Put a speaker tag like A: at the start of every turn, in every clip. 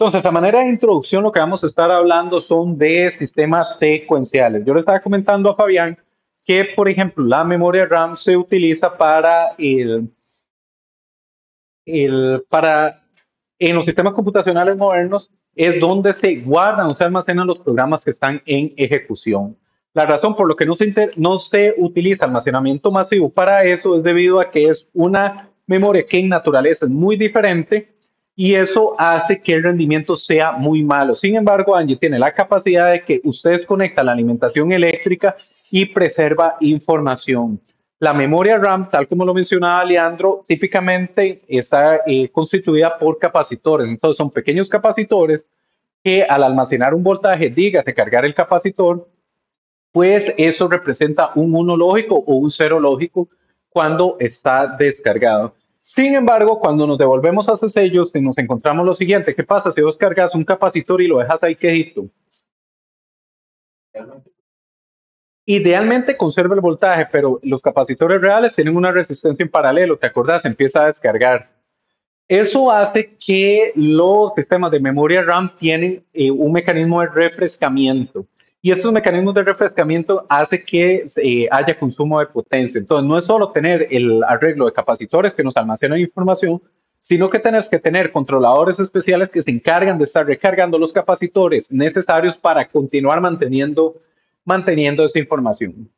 A: Entonces, a manera de introducción, lo que vamos a estar hablando son de sistemas secuenciales. Yo le estaba comentando a Fabián que, por ejemplo, la memoria RAM se utiliza para para en los sistemas computacionales modernos es donde se guardan o se almacenan los programas que están en ejecución. La razón por lo que no se utiliza almacenamiento masivo para eso es debido a que es una memoria que en naturaleza es muy diferente y eso hace que el rendimiento sea muy malo. Sin embargo, Angie tiene la capacidad de que usted desconecta la alimentación eléctrica y preserva información. La memoria RAM, tal como lo mencionaba Leandro, típicamente está constituida por capacitores. Entonces son pequeños capacitores que al almacenar un voltaje, dígase cargar el capacitor, pues eso representa un 1 lógico o un 0 lógico cuando está descargado. Sin embargo, cuando nos devolvemos a ese sello, si nos encontramos lo siguiente, ¿qué pasa si vos cargas un capacitor y lo dejas ahí quedito? Idealmente conserva el voltaje, pero los capacitores reales tienen una resistencia en paralelo, ¿te acordás? Empieza a descargar. Eso hace que los sistemas de memoria RAM tienen un mecanismo de refrescamiento. Y estos mecanismos de refrescamiento hace que haya consumo de potencia. Entonces, no es solo tener el arreglo de capacitores que nos almacenan información, sino que tenés que tener controladores especiales que se encargan de estar recargando los capacitores necesarios para continuar manteniendo esa información.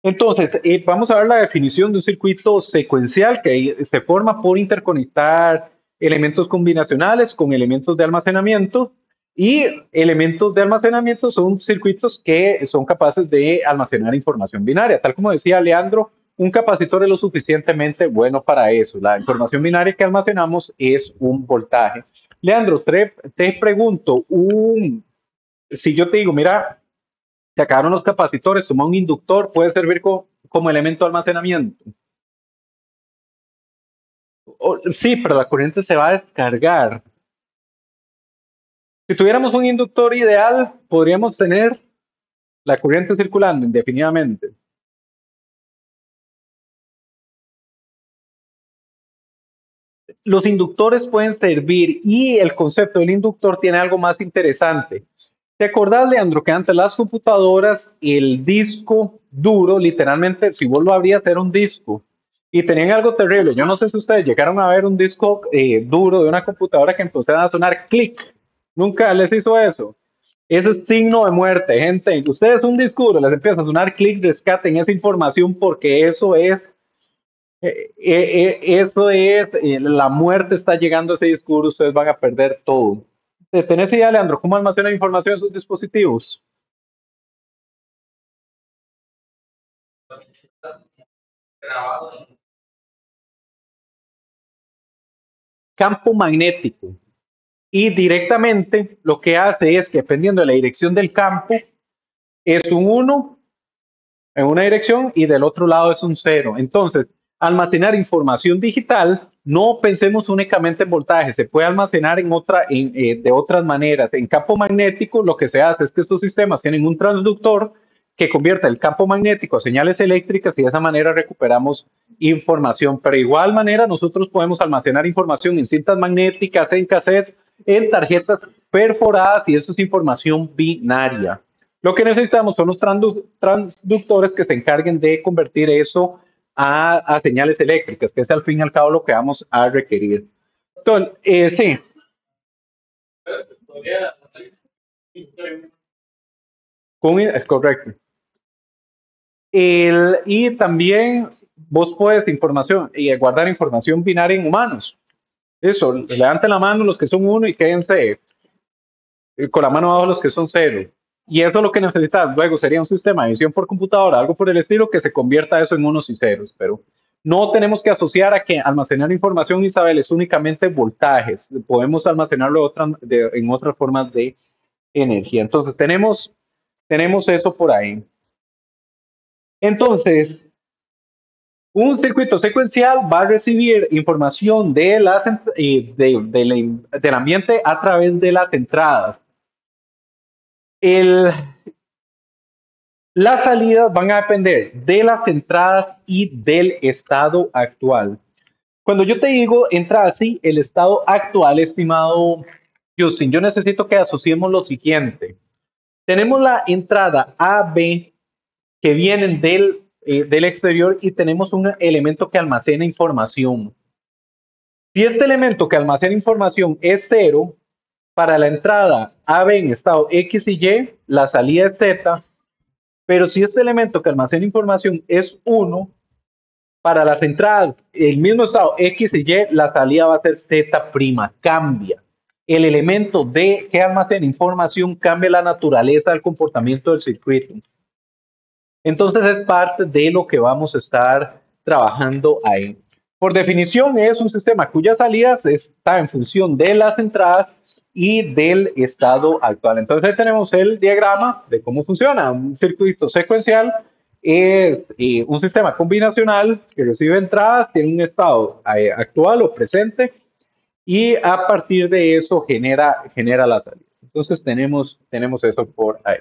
A: Entonces, vamos a ver la definición de un circuito secuencial que se forma por interconectar elementos combinacionales con elementos de almacenamiento y elementos de almacenamiento son circuitos que son capaces de almacenar información binaria. Tal como decía Leandro, un capacitor es lo suficientemente bueno para eso. La información binaria que almacenamos es un voltaje. Leandro, te pregunto, si yo te digo, mira, se acabaron los capacitores, toma un inductor, puede servir como elemento de almacenamiento. Sí, pero la corriente se va a descargar. Si tuviéramos un inductor ideal, podríamos tener la corriente circulando indefinidamente. Los inductores pueden servir y el concepto del inductor tiene algo más interesante. ¿Te acordás, Leandro, que antes las computadoras, el disco duro, literalmente, si vos lo abrías, era un disco? Y tenían algo terrible. Yo no sé si ustedes llegaron a ver un disco duro de una computadora que empezaba a sonar clic. Nunca les hizo eso. Ese es signo de muerte, gente. Ustedes un disco duro, les empieza a sonar clic, rescaten esa información porque la muerte está llegando a ese disco duro, ustedes van a perder todo. ¿Tenés idea, Leandro, cómo almacenan información en sus dispositivos? Campo magnético. Y directamente lo que hace es que dependiendo de la dirección del campo, es un 1 en una dirección y del otro lado es un 0. Entonces, almacenar información digital, no pensemos únicamente en voltaje, se puede almacenar de otras maneras. En campo magnético, lo que se hace es que estos sistemas tienen un transductor que convierte el campo magnético a señales eléctricas y de esa manera recuperamos información. Pero de igual manera, nosotros podemos almacenar información en cintas magnéticas, en cassettes, en tarjetas perforadas y eso es información binaria. Lo que necesitamos son los transductores que se encarguen de convertir eso a señales eléctricas, que es al fin y al cabo lo que vamos a requerir. Entonces, sí. Es correcto. Y también vos puedes guardar información binaria en humanos. Eso, levanten la mano los que son 1 y quédense con la mano abajo los que son 0. Y eso es lo que necesitas. Luego sería un sistema de visión por computadora, algo por el estilo, que se convierta eso en unos y ceros. Pero no tenemos que asociar a que almacenar información, Isabel, es únicamente voltajes. Podemos almacenarlo en otras formas de energía. Entonces, tenemos eso por ahí. Entonces, un circuito secuencial va a recibir información del ambiente a través de las entradas. Las salidas van a depender de las entradas y del estado actual. Cuando yo te digo entrada, sí, el estado actual, estimado Justin, yo necesito que asociemos lo siguiente. Tenemos la entrada A, B, que vienen del exterior y tenemos un elemento que almacena información. Si este elemento que almacena información es 0, para la entrada AB en estado X y Y, la salida es Z, pero si este elemento que almacena información es 1, para las entradas, el mismo estado X y Y, la salida va a ser Z', cambia. El elemento de que almacena información cambia la naturaleza del comportamiento del circuito. Entonces es parte de lo que vamos a estar trabajando ahí. Por definición es un sistema cuyas salidas está en función de las entradas y del estado actual. Entonces ahí tenemos el diagrama de cómo funciona. Un circuito secuencial es un sistema combinacional que recibe entradas, tiene un estado actual o presente y a partir de eso genera la salida. Entonces tenemos eso por ahí.